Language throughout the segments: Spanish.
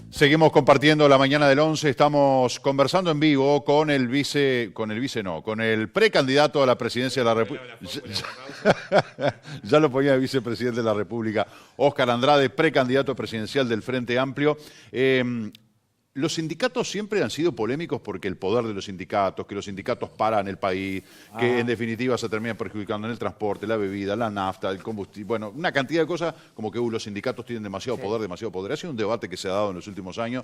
Seguimos compartiendo la mañana del 11, estamos conversando en vivo con el con el precandidato a la presidencia de la República. Ya lo ponía el vicepresidente de la República, Óscar Andrade, precandidato presidencial del Frente Amplio. Los sindicatos siempre han sido polémicos porque el poder de los sindicatos, que los sindicatos paran el país, que en definitiva se terminan perjudicando en el transporte, la bebida, la nafta, el combustible, bueno, una cantidad de cosas como que los sindicatos tienen demasiado poder, demasiado poder. Ha sido un debate que se ha dado en los últimos años.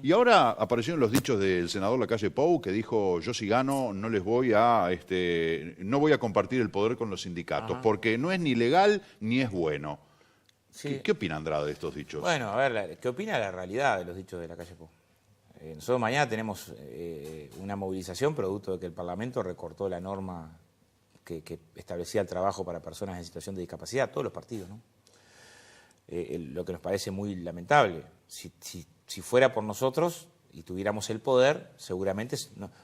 Y ahora aparecieron los dichos del senador Lacalle Pou, que dijo, yo si gano no les voy a, no voy a compartir el poder con los sindicatos, porque no es ni legal ni es bueno. Sí. ¿Qué opina Andrade de estos dichos? Bueno, a ver, ¿qué opina la realidad de los dichos de Lacalle Pou? Nosotros mañana tenemos una movilización producto de que el Parlamento recortó la norma que establecía el trabajo para personas en situación de discapacidad, todos los partidos, ¿no? Lo que nos parece muy lamentable. Si fuera por nosotros y tuviéramos el poder, seguramente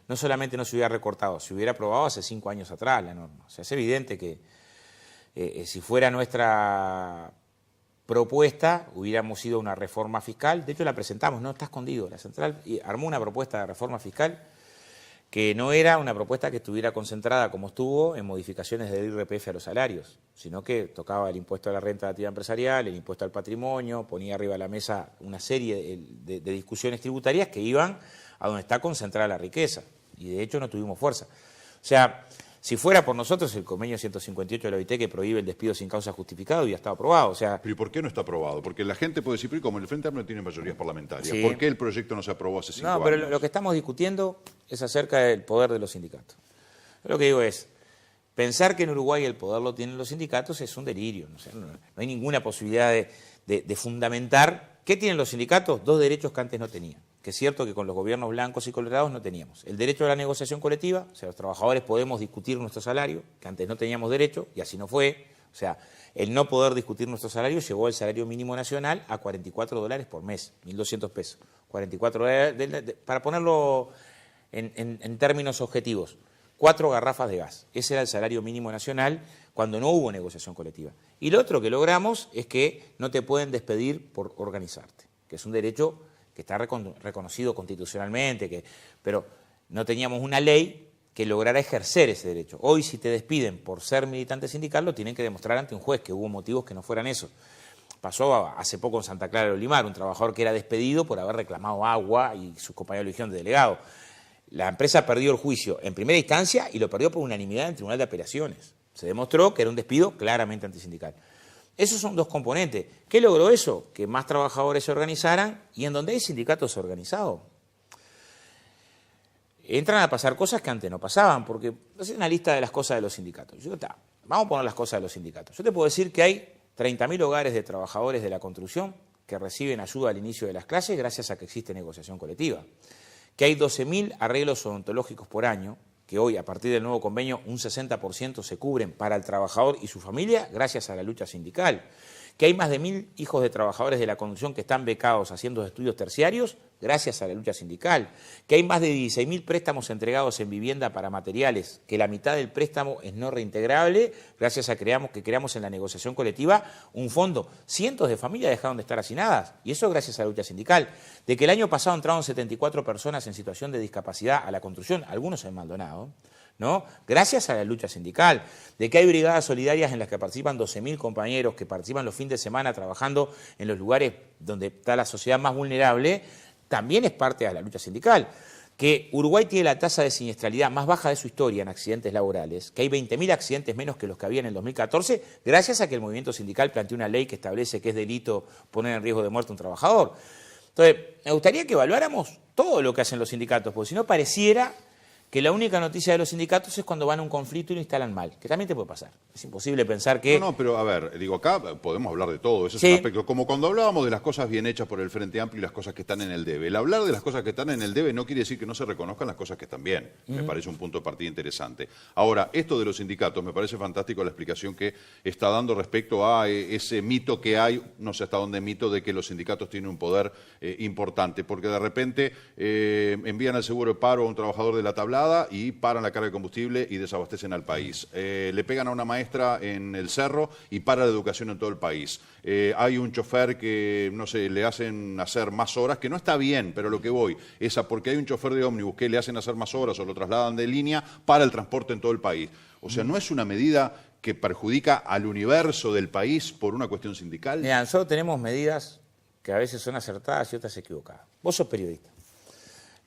no solamente no se hubiera recortado, se hubiera aprobado hace 5 años atrás la norma. O sea, es evidente que si fuera nuestra propuesta, hubiéramos ido a una reforma fiscal, de hecho la presentamos, no está escondido, la central armó una propuesta de reforma fiscal que no era una propuesta que estuviera concentrada como estuvo en modificaciones del IRPF a los salarios, sino que tocaba el impuesto a la renta de la actividad empresarial, el impuesto al patrimonio, ponía arriba de la mesa una serie de discusiones tributarias que iban a donde está concentrada la riqueza, y de hecho no tuvimos fuerza. O sea, si fuera por nosotros, el convenio 158 de la OIT que prohíbe el despido sin causa justificada hubiera estado aprobado. O sea, ¿pero y por qué no está aprobado? Porque la gente puede decir, pero como el Frente Amplio tiene mayorías parlamentarias, sí. ¿Por qué el proyecto no se aprobó hace 5 años? No, pero lo que estamos discutiendo es acerca del poder de los sindicatos. Lo que digo es, pensar que en Uruguay el poder lo tienen los sindicatos es un delirio. No hay ninguna posibilidad de fundamentar. ¿Qué tienen los sindicatos? 2 derechos que antes no tenían. Que es cierto que con los gobiernos blancos y colorados no teníamos. El derecho a la negociación colectiva, o sea, los trabajadores podemos discutir nuestro salario, que antes no teníamos derecho, y así no fue. O sea, el no poder discutir nuestro salario llevó el salario mínimo nacional a $44 por mes, 1.200 pesos. 44 para ponerlo en términos objetivos, 4 garrafas de gas. Ese era el salario mínimo nacional cuando no hubo negociación colectiva. Y lo otro que logramos es que no te pueden despedir por organizarte, que es un derecho que está reconocido constitucionalmente, pero no teníamos una ley que lograra ejercer ese derecho. Hoy, si te despiden por ser militante sindical, lo tienen que demostrar ante un juez, que hubo motivos que no fueran eso. Pasó hace poco en Santa Clara de Olimar, un trabajador que era despedido por haber reclamado agua y sus compañeros lo eligieron de delegado. La empresa perdió el juicio en primera instancia y lo perdió por unanimidad en el Tribunal de Apelaciones. Se demostró que era un despido claramente antisindical. Esos son 2 componentes. ¿Qué logró eso? Que más trabajadores se organizaran, y en donde hay sindicatos organizados entran a pasar cosas que antes no pasaban, porque es una lista de las cosas de los sindicatos. Vamos a poner las cosas de los sindicatos. Yo te puedo decir que hay 30.000 hogares de trabajadores de la construcción que reciben ayuda al inicio de las clases gracias a que existe negociación colectiva, que hay 12.000 arreglos odontológicos por año, que hoy, a partir del nuevo convenio, un 60% se cubren para el trabajador y su familia gracias a la lucha sindical, que hay más de 1.000 hijos de trabajadores de la construcción que están becados haciendo estudios terciarios gracias a la lucha sindical, que hay más de 16.000 préstamos entregados en vivienda para materiales, que la mitad del préstamo es no reintegrable, gracias a que creamos en la negociación colectiva un fondo. Cientos de familias dejaron de estar hacinadas, y eso gracias a la lucha sindical. De que el año pasado entraron 74 personas en situación de discapacidad a la construcción, algunos en Maldonado, ¿no? Gracias a la lucha sindical, de que hay brigadas solidarias en las que participan 12.000 compañeros que participan los fines de semana trabajando en los lugares donde está la sociedad más vulnerable, también es parte de la lucha sindical. Que Uruguay tiene la tasa de siniestralidad más baja de su historia en accidentes laborales, que hay 20.000 accidentes menos que los que había en el 2014, gracias a que el movimiento sindical planteó una ley que establece que es delito poner en riesgo de muerte a un trabajador. Entonces, me gustaría que evaluáramos todo lo que hacen los sindicatos, porque si no pareciera que la única noticia de los sindicatos es cuando van a un conflicto y lo instalan mal, que también te puede pasar. Es imposible pensar que... No, pero a ver, digo, acá podemos hablar de todo, eso sí. Es un aspecto, como cuando hablábamos de las cosas bien hechas por el Frente Amplio y las cosas que están en el debe. El hablar de las cosas que están en el debe no quiere decir que no se reconozcan las cosas que están bien. Me parece un punto de partida interesante. Ahora, esto de los sindicatos, me parece fantástico la explicación que está dando respecto a ese mito que hay, no sé hasta dónde mito, de que los sindicatos tienen un poder importante, porque de repente envían al seguro de paro a un trabajador de la tabla trasladada y paran la carga de combustible y desabastecen al país. Le pegan a una maestra en el Cerro y para la educación en todo el país. Hay un chofer que, no sé, le hacen hacer más horas, que no está bien, pero lo que voy es porque hay un chofer de ómnibus que le hacen hacer más horas o lo trasladan de línea para el transporte en todo el país. O sea, ¿no es una medida que perjudica al universo del país por una cuestión sindical? Mira, nosotros tenemos medidas que a veces son acertadas y otras equivocadas. Vos sos periodista.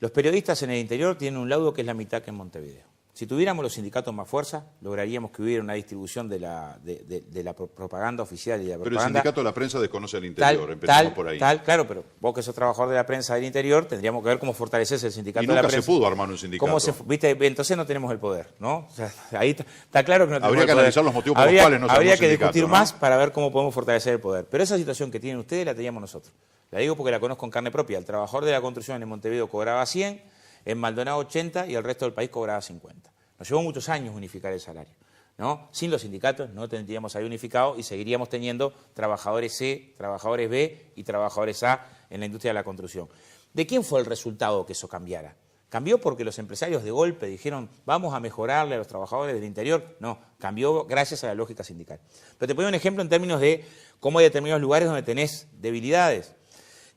Los periodistas en el interior tienen un laudo que es la mitad que en Montevideo. Si tuviéramos los sindicatos más fuerza, lograríamos que hubiera una distribución de la propaganda oficial y de la propaganda. Pero el sindicato de la prensa desconoce el interior, empezamos por ahí. Claro, pero vos que sos trabajador de la prensa del interior, tendríamos que ver cómo fortalecerse el sindicato y de la prensa. nunca se pudo armar un sindicato. ¿Viste? Entonces no tenemos el poder, ¿no? O sea, ahí está claro que no tenemos Habría que analizar los motivos por los cuales no se habría armó que sindicato, discutir ¿no? más para ver cómo podemos fortalecer el poder. Pero esa situación que tienen ustedes la teníamos nosotros. La digo porque la conozco en carne propia. El trabajador de la construcción en Montevideo cobraba 100, en Maldonado 80 y el resto del país cobraba 50. Nos llevó muchos años unificar el salario, ¿no? Sin los sindicatos no tendríamos ahí unificado y seguiríamos teniendo trabajadores C, trabajadores B y trabajadores A en la industria de la construcción. ¿De quién fue el resultado que eso cambiara? ¿Cambió porque los empresarios de golpe dijeron vamos a mejorarle a los trabajadores del interior? No, cambió gracias a la lógica sindical. Pero te pongo un ejemplo en términos de cómo hay determinados lugares donde tenés debilidades.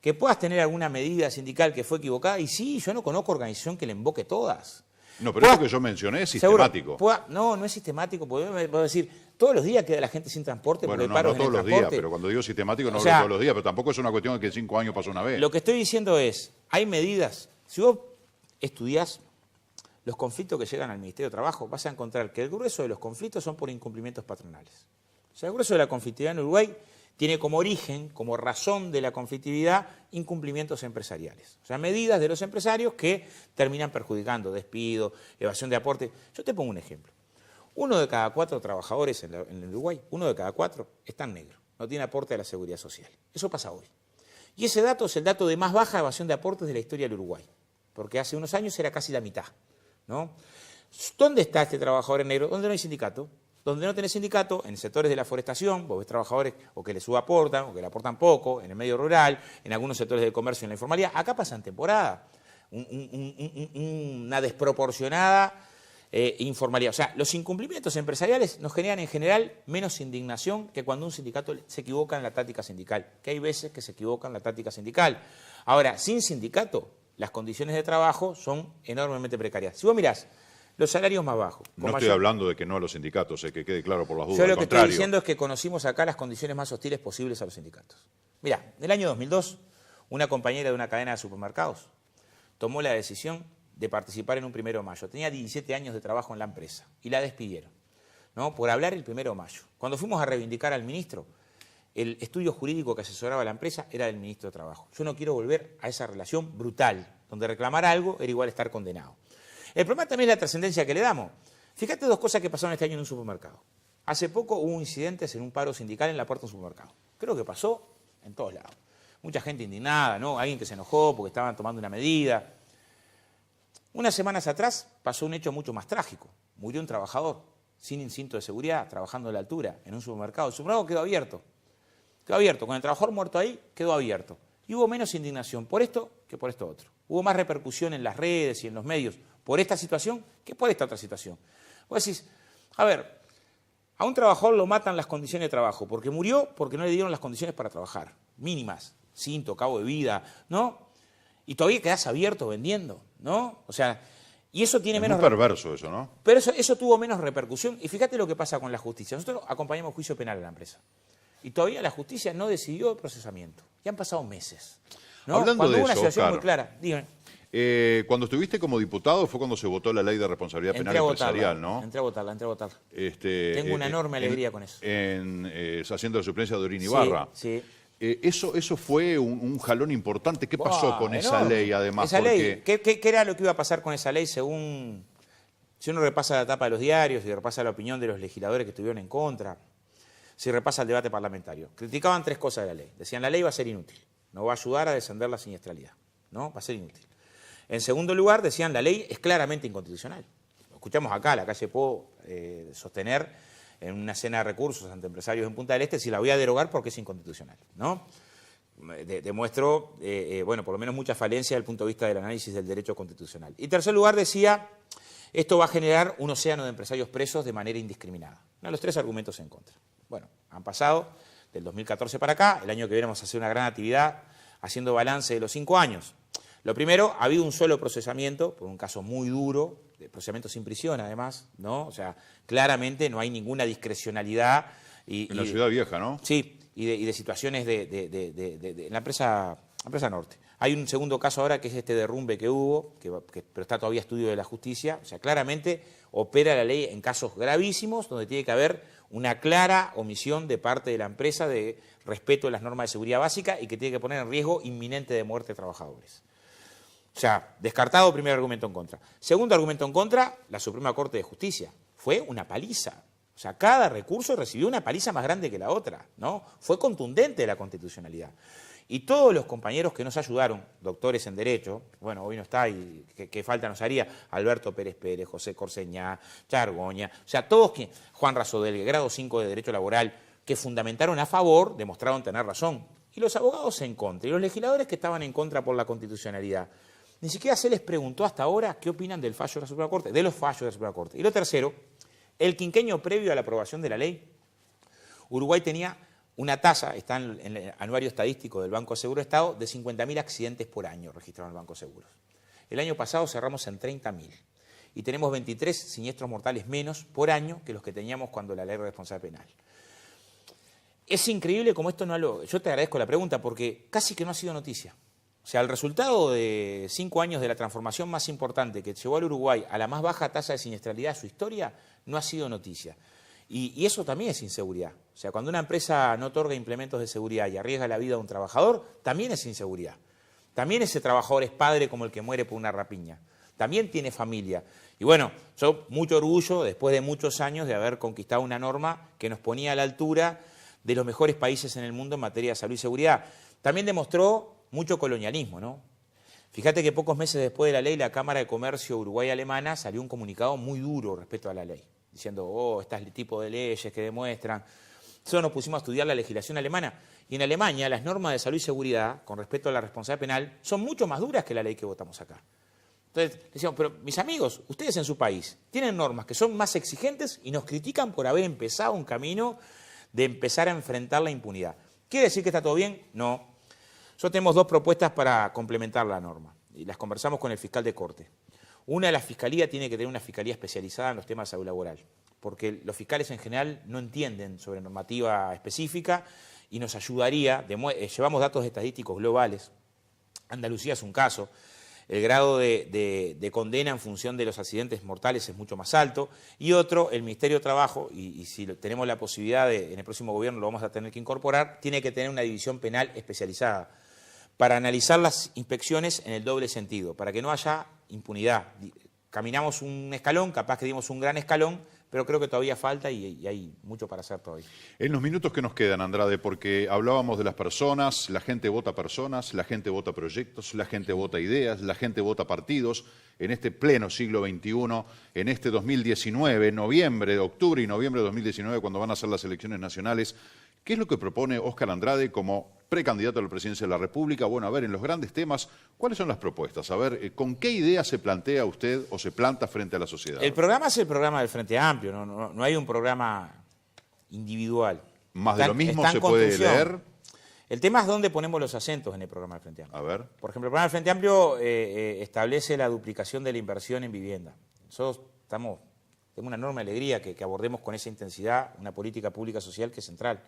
Que puedas tener alguna medida sindical que fue equivocada, y sí, yo no conozco organización que le invoque todas. No, pero eso que yo mencioné es sistemático. No es sistemático, puedo decir, todos los días queda la gente sin transporte porque hay paros en el transporte. No todos los días, pero cuando digo sistemático no hablo todos los días, pero tampoco es una cuestión de que en 5 años pasó una vez. Lo que estoy diciendo es, hay medidas, si vos estudiás los conflictos que llegan al Ministerio de Trabajo, vas a encontrar que el grueso de los conflictos son por incumplimientos patronales. O sea, el grueso de la conflictividad en Uruguay tiene como origen, como razón de la conflictividad, incumplimientos empresariales. O sea, medidas de los empresarios que terminan perjudicando, despido, evasión de aporte. Yo te pongo un ejemplo. 1 de cada 4 trabajadores en Uruguay, 1 de cada 4 están negros, no tiene aporte a la seguridad social. Eso pasa hoy. Y ese dato es el dato de más baja evasión de aportes de la historia del Uruguay, porque hace unos años era casi la mitad, ¿no? ¿Dónde está este trabajador en negro? ¿Dónde no hay sindicato? Donde no tenés sindicato, en sectores de la forestación, vos ves trabajadores o que le subaportan o que le aportan poco, en el medio rural, en algunos sectores del comercio y en la informalidad. Acá pasan temporada, una desproporcionada informalidad. O sea, los incumplimientos empresariales nos generan en general menos indignación que cuando un sindicato se equivoca en la táctica sindical, que hay veces que se equivoca en la táctica sindical. Ahora, sin sindicato, las condiciones de trabajo son enormemente precarias. Si vos mirás los salarios más bajos. No estoy hablando de que no a los sindicatos, que quede claro por las dudas. Yo lo que estoy diciendo es que conocimos acá las condiciones más hostiles posibles a los sindicatos. Mirá, en el año 2002, una compañera de una cadena de supermercados tomó la decisión de participar en un 1 de mayo. Tenía 17 años de trabajo en la empresa y la despidieron, ¿no? Por hablar el 1 de mayo. Cuando fuimos a reivindicar al ministro, el estudio jurídico que asesoraba a la empresa era del ministro de Trabajo. Yo no quiero volver a esa relación brutal, donde reclamar algo era igual estar condenado. El problema también es la trascendencia que le damos. Fíjate 2 cosas que pasaron este año en un supermercado. Hace poco hubo incidentes en un paro sindical en la puerta de un supermercado. Creo que pasó en todos lados. Mucha gente indignada, ¿no? Alguien que se enojó porque estaban tomando una medida. Unas semanas atrás pasó un hecho mucho más trágico. Murió un trabajador sin cinto de seguridad, trabajando a la altura, en un supermercado. El supermercado quedó abierto. Quedó abierto. Con el trabajador muerto ahí, quedó abierto. Y hubo menos indignación por esto que por esto otro. Hubo más repercusión en las redes y en los medios por esta situación que por esta otra situación. Vos decís, a ver, a un trabajador lo matan las condiciones de trabajo, porque murió porque no le dieron las condiciones para trabajar, mínimas, cinto, cabo de vida, ¿no? Y todavía quedás abierto vendiendo, ¿no? O sea, y eso tiene menos... Es muy perverso eso, ¿no? Pero eso tuvo menos repercusión, y fíjate lo que pasa con la justicia. Nosotros acompañamos juicio penal a la empresa, y todavía la justicia no decidió el procesamiento. Ya han pasado meses, ¿no? Hablando cuando de hubo una eso, situación Oscar, muy clara, dígame. Cuando estuviste como diputado fue cuando se votó la ley de responsabilidad penal empresarial, ¿no? Entré a votarla. Tengo una enorme alegría con eso. Haciendo la suplencia de Dorín Ibarra. Sí. Eso fue un jalón importante. ¿Qué pasó con esa ley, además? Esa ley, ¿qué era lo que iba a pasar con esa ley según... Si uno repasa la tapa de los diarios y repasa la opinión de los legisladores que estuvieron en contra, si repasa el debate parlamentario, criticaban 3 cosas de la ley. Decían, la ley va a ser inútil, no va a ayudar a descender la siniestralidad, ¿no? Va a ser inútil. En segundo lugar, decían, la ley es claramente inconstitucional. Lo escuchamos acá, la calle puedo sostener en una cena de recursos ante empresarios en Punta del Este si la voy a derogar porque es inconstitucional, ¿no? Demuestro, bueno, por lo menos mucha falencia desde el punto de vista del análisis del derecho constitucional. Y en tercer lugar decía Esto va a generar un océano de empresarios presos de manera indiscriminada. Uno de los 3 argumentos en contra. Bueno, han pasado del 2014 para acá, el año que viene vamos a hacer una gran actividad haciendo balance de los 5 años. Lo primero, ha habido un solo procesamiento, por un caso muy duro, de procesamiento sin prisión además, ¿no? O sea, claramente no hay ninguna discrecionalidad. En la Ciudad Vieja, ¿no? Sí, y de situaciones de la empresa Norte. Hay un segundo caso ahora que es este derrumbe que hubo, pero está todavía a estudio de la justicia. O sea, claramente opera la ley en casos gravísimos donde tiene que haber una clara omisión de parte de la empresa de respeto de las normas de seguridad básica y que tiene que poner en riesgo inminente de muerte de trabajadores. O sea, descartado primer argumento en contra. Segundo argumento en contra, la Suprema Corte de Justicia. Fue una paliza. O sea, cada recurso recibió una paliza más grande que la otra, ¿no? Fue contundente la constitucionalidad. Y todos los compañeros que nos ayudaron, doctores en Derecho, bueno, hoy no está y qué falta nos haría, Alberto Pérez Pérez, José Corseñá, Chargoña, o sea, todos, Juan Razodelgue, grado 5 de Derecho Laboral, que fundamentaron a favor, demostraron tener razón. Y los abogados en contra, y los legisladores que estaban en contra por la constitucionalidad. Ni siquiera se les preguntó hasta ahora qué opinan del fallo de la Suprema Corte, de los fallos de la Suprema Corte. Y lo tercero, el quinquenio previo a la aprobación de la ley, Uruguay tenía una tasa, está en el anuario estadístico del Banco de Seguro de Estado, de 50.000 accidentes por año registrados en el Banco de Seguros. El año pasado cerramos en 30.000 y tenemos 23 siniestros mortales menos por año que los que teníamos cuando la ley de responsabilidad penal. Es increíble como esto no lo... Yo te agradezco la pregunta porque casi que no ha sido noticia. O sea, el resultado de 5 años de la transformación más importante que llevó al Uruguay a la más baja tasa de siniestralidad de su historia no ha sido noticia. Y eso también es inseguridad. O sea, cuando una empresa no otorga implementos de seguridad y arriesga la vida de un trabajador, también es inseguridad. También ese trabajador es padre como el que muere por una rapiña. También tiene familia. Y bueno, yo mucho orgullo, después de muchos años de haber conquistado una norma que nos ponía a la altura de los mejores países en el mundo en materia de salud y seguridad. También demostró mucho colonialismo, ¿no? Fíjate que pocos meses después de la ley, la Cámara de Comercio Uruguay-Alemana salió un comunicado muy duro respecto a la ley, diciendo, este tipo de leyes que demuestran. Nosotros nos pusimos a estudiar la legislación alemana, y en Alemania las normas de salud y seguridad, con respecto a la responsabilidad penal, son mucho más duras que la ley que votamos acá. Entonces, decíamos, pero mis amigos, ustedes en su país tienen normas que son más exigentes y nos critican por haber empezado un camino de empezar a enfrentar la impunidad. ¿Quiere decir que está todo bien? No. Nosotros tenemos 2 propuestas para complementar la norma, y las conversamos con el fiscal de Corte. Una, la Fiscalía tiene que tener una Fiscalía especializada en los temas de salud laboral, porque los fiscales en general no entienden sobre normativa específica y nos ayudaría, llevamos datos estadísticos globales, Andalucía es un caso, el grado de condena en función de los accidentes mortales es mucho más alto, y otro, el Ministerio de Trabajo, y si tenemos la posibilidad en el próximo gobierno lo vamos a tener que incorporar, tiene que tener una división penal especializada para analizar las inspecciones en el doble sentido, para que no haya impunidad. Caminamos un escalón, capaz que dimos un gran escalón, pero creo que todavía falta y hay mucho para hacer todavía. En los minutos que nos quedan, Andrade, porque hablábamos de las personas, la gente vota personas, la gente vota proyectos, la gente vota ideas, la gente vota partidos, en este pleno siglo XXI, en este 2019, octubre y noviembre de 2019, cuando van a ser las elecciones nacionales, ¿qué es lo que propone Óscar Andrade como precandidato a la presidencia de la República? Bueno, a ver, en los grandes temas, ¿cuáles son las propuestas? A ver, ¿con qué idea se plantea usted o se planta frente a la sociedad? El programa es el programa del Frente Amplio, no hay un programa individual. ¿Más de lo mismo se puede leer? El tema es dónde ponemos los acentos en el programa del Frente Amplio. A ver. Por ejemplo, el programa del Frente Amplio establece la duplicación de la inversión en vivienda. Nosotros tengo una enorme alegría que abordemos con esa intensidad una política pública social que es central.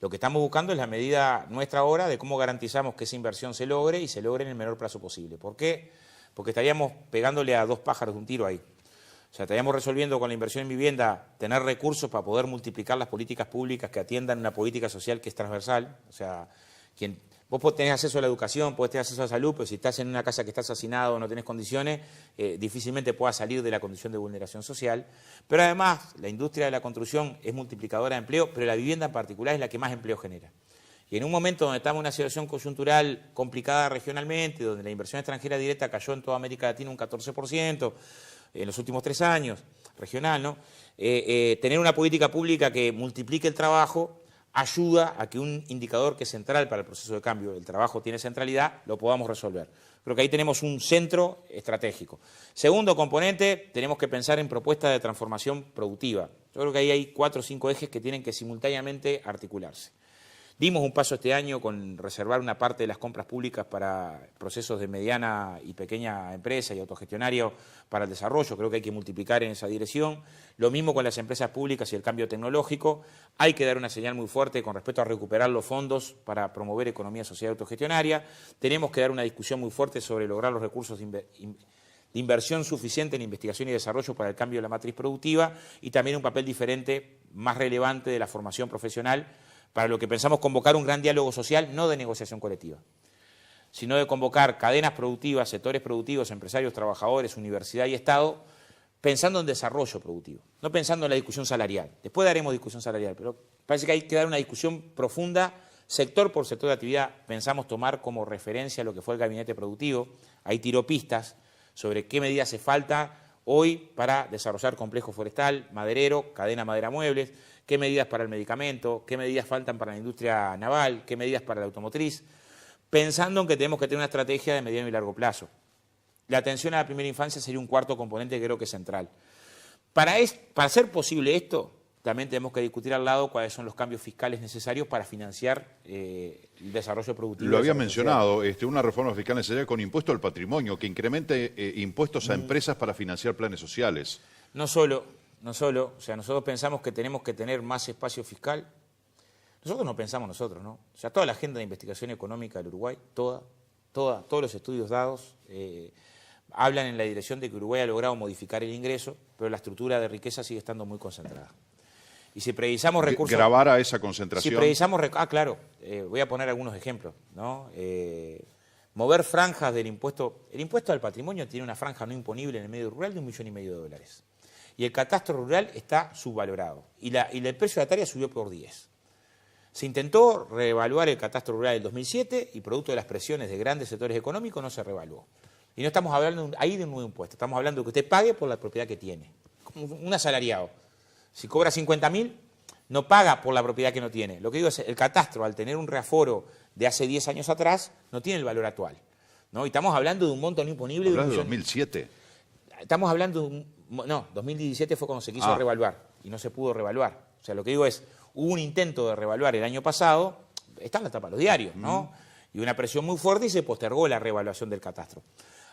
Lo que estamos buscando es la medida nuestra ahora de cómo garantizamos que esa inversión se logre y se logre en el menor plazo posible. ¿Por qué? Porque estaríamos pegándole a 2 pájaros de un tiro ahí. O sea, estaríamos resolviendo con la inversión en vivienda tener recursos para poder multiplicar las políticas públicas que atiendan una política social que es transversal. O sea, vos tenés acceso a la educación, podés tener acceso a la salud, pero si estás en una casa que está asesinado o no tenés condiciones, difícilmente puedas salir de la condición de vulneración social. Pero además, la industria de la construcción es multiplicadora de empleo, pero la vivienda en particular es la que más empleo genera. Y en un momento donde estamos en una situación coyuntural complicada regionalmente, donde la inversión extranjera directa cayó en toda América Latina un 14%, en los últimos 3 años, regional, ¿no? Tener una política pública que multiplique el trabajo ayuda a que un indicador que es central para el proceso de cambio, el trabajo tiene centralidad, lo podamos resolver. Creo que ahí tenemos un centro estratégico. Segundo componente, tenemos que pensar en propuestas de transformación productiva. Yo creo que ahí hay 4 o 5 ejes que tienen que simultáneamente articularse. Dimos un paso este año con reservar una parte de las compras públicas para procesos de mediana y pequeña empresa y autogestionario para el desarrollo. Creo que hay que multiplicar en esa dirección. Lo mismo con las empresas públicas y el cambio tecnológico. Hay que dar una señal muy fuerte con respecto a recuperar los fondos para promover economía social y autogestionaria. Tenemos que dar una discusión muy fuerte sobre lograr los recursos de inversión suficiente en investigación y desarrollo para el cambio de la matriz productiva y también un papel diferente, más relevante de la formación profesional, para lo que pensamos convocar un gran diálogo social, no de negociación colectiva, sino de convocar cadenas productivas, sectores productivos, empresarios, trabajadores, universidad y Estado, pensando en desarrollo productivo, no pensando en la discusión salarial. Después daremos discusión salarial, pero parece que hay que dar una discusión profunda, sector por sector de actividad. Pensamos tomar como referencia lo que fue el gabinete productivo. Ahí tiró pistas sobre qué medidas hace falta hoy para desarrollar complejo forestal, maderero, cadena madera muebles, qué medidas para el medicamento, qué medidas faltan para la industria naval, qué medidas para la automotriz, pensando en que tenemos que tener una estrategia de mediano y largo plazo. La atención a la primera infancia sería un cuarto componente que creo que es central. Para hacer posible esto, también tenemos que discutir al lado cuáles son los cambios fiscales necesarios para financiar el desarrollo productivo. Lo había mencionado, una reforma fiscal necesaria con impuesto al patrimonio, que incremente impuestos a empresas para financiar planes sociales. No solo, o sea, nosotros pensamos que tenemos que tener más espacio fiscal. Nosotros no pensamos nosotros, ¿no? O sea, toda la agenda de investigación económica del Uruguay, todos los estudios dados hablan en la dirección de que Uruguay ha logrado modificar el ingreso, pero la estructura de riqueza sigue estando muy concentrada. Y si precisamos recursos... Grabar a esa concentración. Si precisamos... claro, voy a poner algunos ejemplos, ¿no? Mover franjas del impuesto... El impuesto al patrimonio tiene una franja no imponible en el medio rural de $1,5 millones. Y el catastro rural está subvalorado. Y el precio de la tarea subió por 10. Se intentó reevaluar el catastro rural del 2007 y producto de las presiones de grandes sectores económicos no se reevaluó. Y no estamos hablando ahí de un nuevo impuesto, estamos hablando de que usted pague por la propiedad que tiene. Como un asalariado. Si cobra 50.000, no paga por la propiedad que no tiene. Lo que digo es, el catastro, al tener un reaforo de hace 10 años atrás, no tiene el valor actual, ¿no? Y estamos hablando de un monto no imponible. ¿Hablas de 2007? Estamos hablando de no, 2017 fue cuando se quiso revaluar y no se pudo revaluar. O sea, lo que digo es, hubo un intento de revaluar el año pasado, está en la tapa de los diarios, ¿no? Y una presión muy fuerte y se postergó la revaluación del catastro.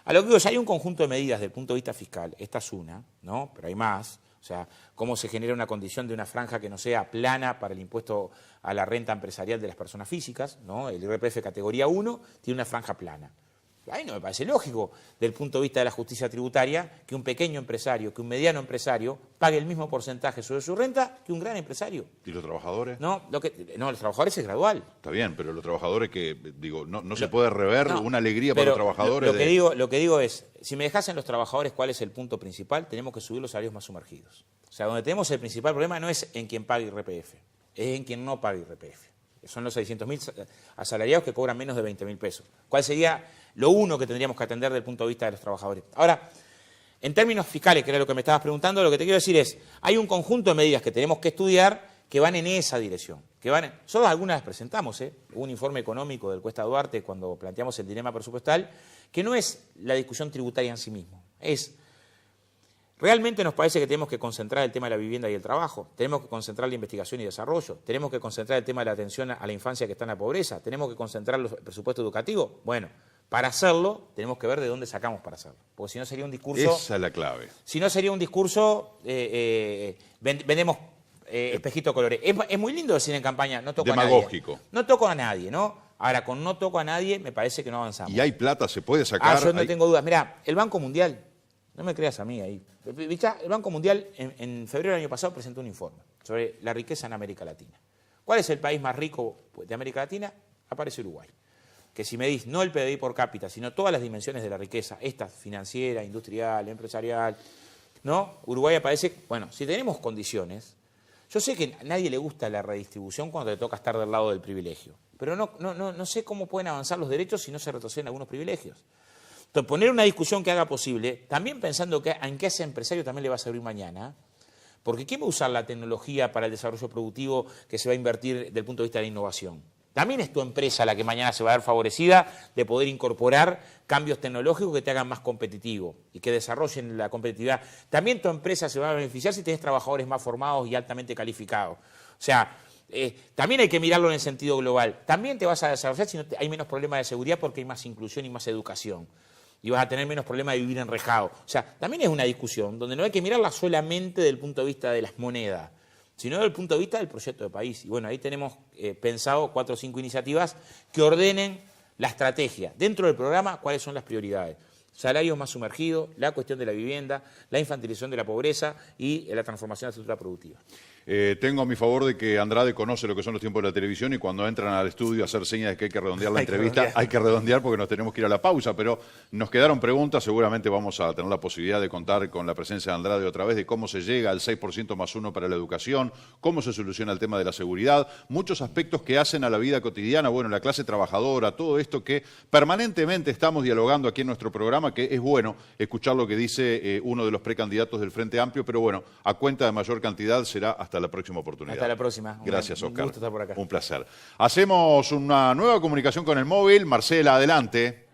A lo que digo es, hay un conjunto de medidas desde el punto de vista fiscal, esta es una, ¿no? Pero hay más. O sea, cómo se genera una condición de una franja que no sea plana para el impuesto a la renta empresarial de las personas físicas, ¿no? El IRPF categoría 1 tiene una franja plana. Ahí no me parece lógico, desde el punto de vista de la justicia tributaria, que un pequeño empresario, que un mediano empresario, pague el mismo porcentaje sobre su renta que un gran empresario. ¿Y los trabajadores? No, los trabajadores es gradual. Está bien, pero los trabajadores que, digo, no se puede rever una alegría para los trabajadores. Lo que digo es, si me dejasen los trabajadores, ¿cuál es el punto principal? Tenemos que subir los salarios más sumergidos. O sea, donde tenemos el principal problema no es en quien paga IRPF, es en quien no paga IRPF. Son los 600.000 asalariados que cobran menos de 20.000 pesos. ¿Cuál sería lo uno que tendríamos que atender desde el punto de vista de los trabajadores? Ahora, en términos fiscales, que era lo que me estabas preguntando, lo que te quiero decir es, hay un conjunto de medidas que tenemos que estudiar que van en esa dirección. Solo algunas las presentamos, Hubo un informe económico del Cuesta Duarte cuando planteamos el dilema presupuestal, que no es la discusión tributaria en sí mismo, realmente nos parece que tenemos que concentrar el tema de la vivienda y el trabajo, tenemos que concentrar la investigación y desarrollo, tenemos que concentrar el tema de la atención a la infancia que está en la pobreza, tenemos que concentrar el presupuesto educativo. Bueno, para hacerlo tenemos que ver de dónde sacamos para hacerlo, porque si no sería un discurso... Esa es la clave. Si no sería un discurso, vendemos espejito colores. Es muy lindo decir en campaña, no toco a nadie. Demagógico. No toco a nadie, ¿no? Ahora, con no toco a nadie me parece que no avanzamos. ¿Y hay plata? ¿Se puede sacar? Yo no tengo dudas. Mirá, el Banco Mundial... No me creas a mí ahí. El Banco Mundial en febrero del año pasado presentó un informe sobre la riqueza en América Latina. ¿Cuál es el país más rico de América Latina? Aparece Uruguay. Que si medís no el PBI por cápita, sino todas las dimensiones de la riqueza, esta financiera, industrial, empresarial, ¿no? Uruguay aparece, bueno, si tenemos condiciones, yo sé que a nadie le gusta la redistribución cuando te toca estar del lado del privilegio, pero no sé cómo pueden avanzar los derechos si no se retroceden algunos privilegios. Entonces, poner una discusión que haga posible, también pensando en que a ese empresario también le va a servir mañana, Porque ¿quién va a usar la tecnología para el desarrollo productivo que se va a invertir desde el punto de vista de la innovación? También es tu empresa la que mañana se va a ver favorecida de poder incorporar cambios tecnológicos que te hagan más competitivo y que desarrollen la competitividad. También tu empresa se va a beneficiar si tienes trabajadores más formados y altamente calificados. O sea, también hay que mirarlo en el sentido global. También te vas a desarrollar si no hay menos problemas de seguridad porque hay más inclusión y más educación. Y vas a tener menos problemas de vivir enrejado. O sea, también es una discusión donde no hay que mirarla solamente desde el punto de vista de las monedas, sino desde el punto de vista del proyecto de país. Y bueno, ahí tenemos pensado 4 o 5 iniciativas que ordenen la estrategia. Dentro del programa, ¿cuáles son las prioridades? Salarios más sumergidos, la cuestión de la vivienda, la infantilización de la pobreza y la transformación de la estructura productiva. Tengo a mi favor de que Andrade conoce lo que son los tiempos de la televisión y cuando entran al estudio a hacer señas de que hay que redondear la entrevista, hay que redondear porque nos tenemos que ir a la pausa, pero nos quedaron preguntas, seguramente vamos a tener la posibilidad de contar con la presencia de Andrade otra vez, de cómo se llega al 6% más 1 para la educación, cómo se soluciona el tema de la seguridad, muchos aspectos que hacen a la vida cotidiana, bueno, la clase trabajadora, todo esto que permanentemente estamos dialogando aquí en nuestro programa, que es bueno escuchar lo que dice uno de los precandidatos del Frente Amplio, pero bueno, a cuenta de mayor cantidad será hasta la próxima oportunidad. Hasta la próxima. Gracias, Oscar. Un gusto estar por acá. Un placer. Hacemos una nueva comunicación con el móvil. Marcela, adelante.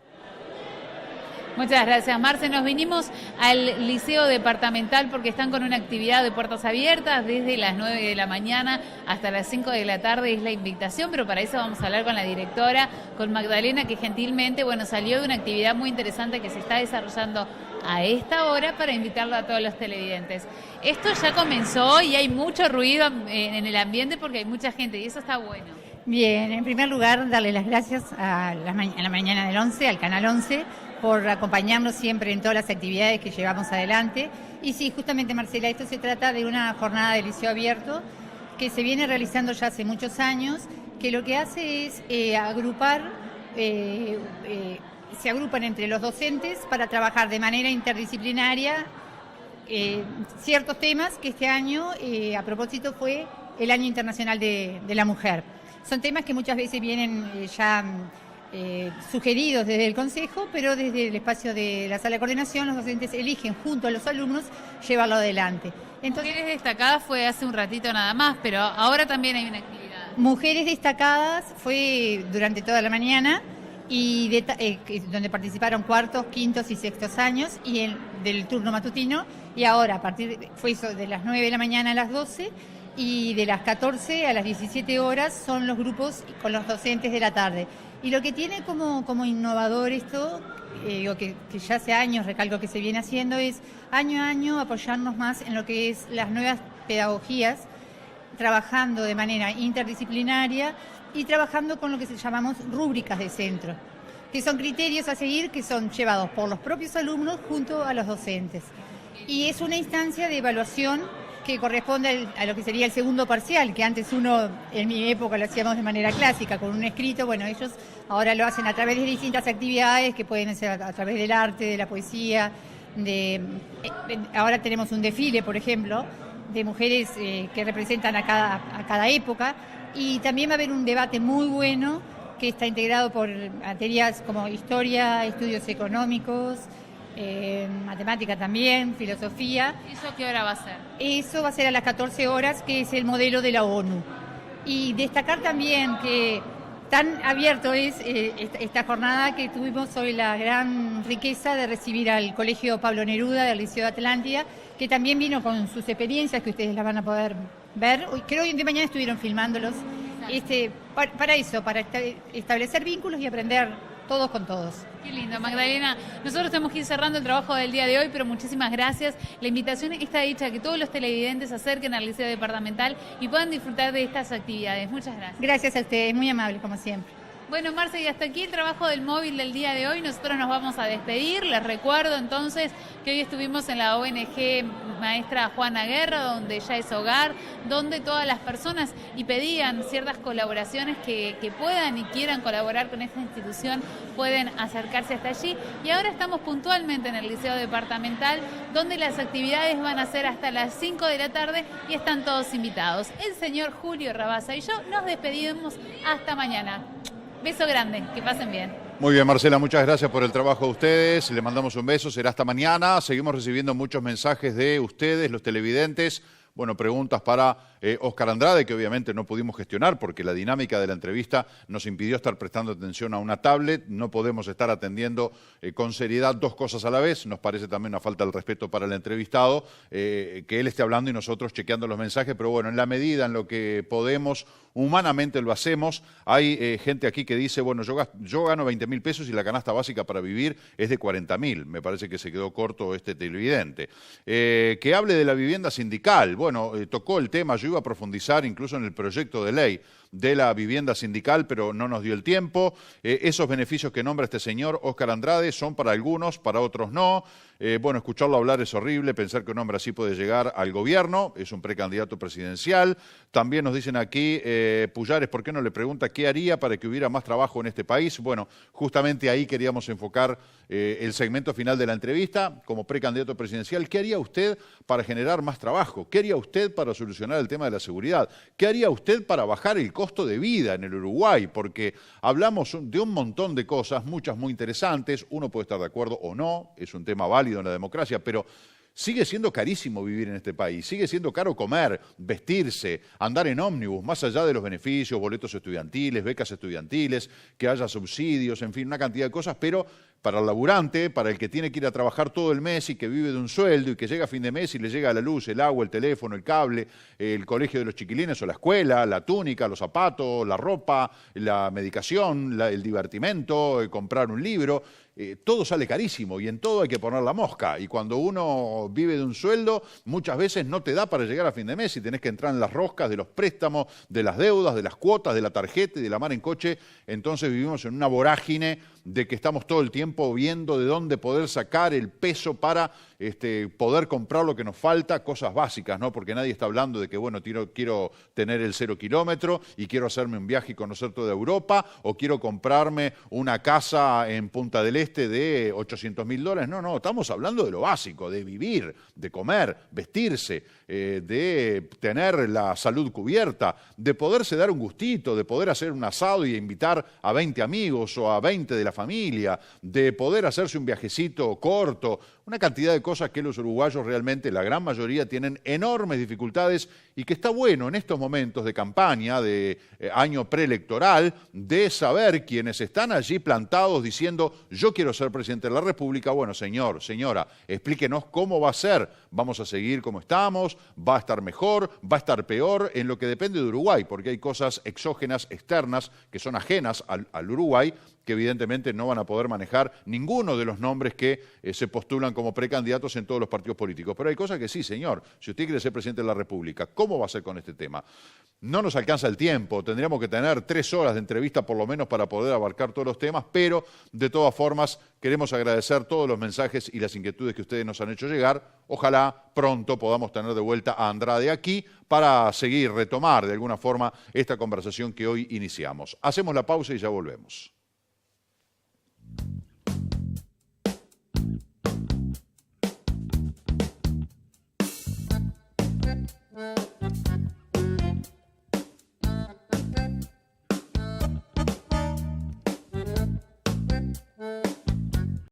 Muchas gracias, Marce. Nos vinimos al Liceo Departamental porque están con una actividad de puertas abiertas desde las 9 de la mañana hasta las 5 de la tarde es la invitación, pero para eso vamos a hablar con la directora, con Magdalena, que gentilmente, bueno, salió de una actividad muy interesante que se está desarrollando a esta hora para invitarlo a todos los televidentes. Esto ya comenzó y hay mucho ruido en el ambiente porque hay mucha gente y eso está bueno. Bien, en primer lugar, darle las gracias a la mañana del 11, al Canal 11, por acompañarnos siempre en todas las actividades que llevamos adelante. Y sí, justamente, Marcela, esto se trata de una jornada de liceo abierto que se viene realizando ya hace muchos años, que lo que hace es agrupar, se agrupan entre los docentes para trabajar de manera interdisciplinaria ciertos temas que este año, a propósito, fue el Año Internacional de la Mujer. Son temas que muchas veces vienen ya sugeridos desde el Consejo, pero desde el espacio de la Sala de Coordinación los docentes eligen junto a los alumnos llevarlo adelante. Entonces, Mujeres Destacadas fue hace un ratito nada más, pero ahora también hay una actividad. Mujeres Destacadas fue durante toda la mañana y donde participaron cuartos, quintos y sextos años y del turno matutino, y ahora fue eso de las 9 de la mañana a las 12 y de las 14 a las 17 horas son los grupos con los docentes de la tarde. Y lo que tiene como innovador esto, que ya hace años, recalco que se viene haciendo, es año a año apoyarnos más en lo que es las nuevas pedagogías, trabajando de manera interdisciplinaria y trabajando con lo que llamamos rúbricas de centro, que son criterios a seguir que son llevados por los propios alumnos junto a los docentes. Y es una instancia de evaluación que corresponde a lo que sería el segundo parcial, que antes en mi época lo hacíamos de manera clásica, con un escrito. Bueno, ellos ahora lo hacen a través de distintas actividades que pueden ser a través del arte, de la poesía, ahora tenemos un desfile, por ejemplo, de mujeres que representan a cada época, y también va a haber un debate muy bueno que está integrado por materias como historia, estudios económicos, matemática también, filosofía. ¿Eso qué hora va a ser? Eso va a ser a las 14 horas, que es el modelo de la ONU. Y destacar también que tan abierto es esta jornada que tuvimos hoy la gran riqueza de recibir al Colegio Pablo Neruda del Liceo de Atlántida, que también vino con sus experiencias que ustedes las van a poder ver. Creo que hoy de mañana estuvieron filmándolos. Para eso, para establecer vínculos y aprender todos con todos. Qué lindo, Magdalena. Nosotros tenemos que ir cerrando el trabajo del día de hoy, pero muchísimas gracias. La invitación está hecha a que todos los televidentes se acerquen al Liceo Departamental y puedan disfrutar de estas actividades. Muchas gracias. Gracias a ustedes, muy amables como siempre. Bueno, Marce, y hasta aquí el trabajo del móvil del día de hoy. Nosotros nos vamos a despedir. Les recuerdo entonces que hoy estuvimos en la ONG Maestra Juana Guerra, donde ya es hogar, donde todas las personas y pedían ciertas colaboraciones que puedan y quieran colaborar con esta institución, pueden acercarse hasta allí. Y ahora estamos puntualmente en el Liceo Departamental, donde las actividades van a ser hasta las 5 de la tarde y están todos invitados. El señor Julio Rabasa y yo nos despedimos hasta mañana. Beso grande, que pasen bien. Muy bien, Marcela, muchas gracias por el trabajo de ustedes. Le mandamos un beso, será hasta mañana. Seguimos recibiendo muchos mensajes de ustedes, los televidentes. Bueno, preguntas para Óscar Andrade, que obviamente no pudimos gestionar porque la dinámica de la entrevista nos impidió estar prestando atención a una tablet. No podemos estar atendiendo con seriedad dos cosas a la vez. Nos parece también una falta de respeto para el entrevistado, que él esté hablando y nosotros chequeando los mensajes, pero bueno, en la medida en lo que podemos, humanamente lo hacemos. Hay gente aquí que dice, bueno, yo gano 20.000 pesos y la canasta básica para vivir es de 40.000. Me parece que se quedó corto este televidente. Que hable de la vivienda sindical. Bueno, tocó el tema, yo iba a profundizar incluso en el proyecto de ley de la vivienda sindical, pero no nos dio el tiempo. Esos beneficios que nombra este señor Óscar Andrade son para algunos, para otros no. Bueno, escucharlo hablar es horrible, pensar que un hombre así puede llegar al gobierno, es un precandidato presidencial. También nos dicen aquí, Pullares, ¿por qué no le pregunta qué haría para que hubiera más trabajo en este país? Bueno, justamente ahí queríamos enfocar el segmento final de la entrevista, como precandidato presidencial. ¿Qué haría usted para generar más trabajo? ¿Qué haría usted para solucionar el tema de la seguridad? ¿Qué haría usted para bajar el costo de vida en el Uruguay? Porque hablamos de un montón de cosas, muchas muy interesantes. Uno puede estar de acuerdo o no, es un tema válido en la democracia, pero sigue siendo carísimo vivir en este país, sigue siendo caro comer, vestirse, andar en ómnibus, más allá de los beneficios, boletos estudiantiles, becas estudiantiles, que haya subsidios, en fin, una cantidad de cosas, pero para el laburante, para el que tiene que ir a trabajar todo el mes y que vive de un sueldo y que llega a fin de mes y le llega la luz, el agua, el teléfono, el cable, el colegio de los chiquilines o la escuela, la túnica, los zapatos, la ropa, la medicación, el divertimento, comprar un libro, todo sale carísimo y en todo hay que poner la mosca. Y cuando uno vive de un sueldo, muchas veces no te da para llegar a fin de mes y tenés que entrar en las roscas de los préstamos, de las deudas, de las cuotas, de la tarjeta y de la mar en coche. Entonces vivimos en una vorágine de que estamos todo el tiempo viendo de dónde poder sacar el peso para poder comprar lo que nos falta, cosas básicas, ¿no? Porque nadie está hablando de que, bueno, quiero tener el 0 kilómetro y quiero hacerme un viaje y conocer toda Europa, o quiero comprarme una casa en Punta del Este de $800.000. No, estamos hablando de lo básico, de vivir, de comer, vestirse, de tener la salud cubierta, de poderse dar un gustito, de poder hacer un asado y invitar a 20 amigos o a 20 de la familia, de poder hacerse un viajecito corto, una cantidad de cosas que los uruguayos realmente, la gran mayoría, tienen enormes dificultades y que está bueno en estos momentos de campaña, de año preelectoral, de saber quienes están allí plantados diciendo yo quiero ser presidente de la República. Bueno, señor, señora, explíquenos cómo va a ser. ¿Vamos a seguir como estamos? ¿Va a estar mejor? ¿Va a estar peor? En lo que depende de Uruguay, porque hay cosas exógenas, externas, que son ajenas al Uruguay, que evidentemente no van a poder manejar ninguno de los nombres que se postulan como precandidatos en todos los partidos políticos. Pero hay cosas que sí, señor. Si usted quiere ser presidente de la República, ¿cómo va a ser con este tema? No nos alcanza el tiempo, tendríamos que tener 3 horas de entrevista por lo menos para poder abarcar todos los temas, pero de todas formas queremos agradecer todos los mensajes y las inquietudes que ustedes nos han hecho llegar. Ojalá pronto podamos tener de vuelta a Andrade aquí para seguir, retomar de alguna forma esta conversación que hoy iniciamos. Hacemos la pausa y ya volvemos.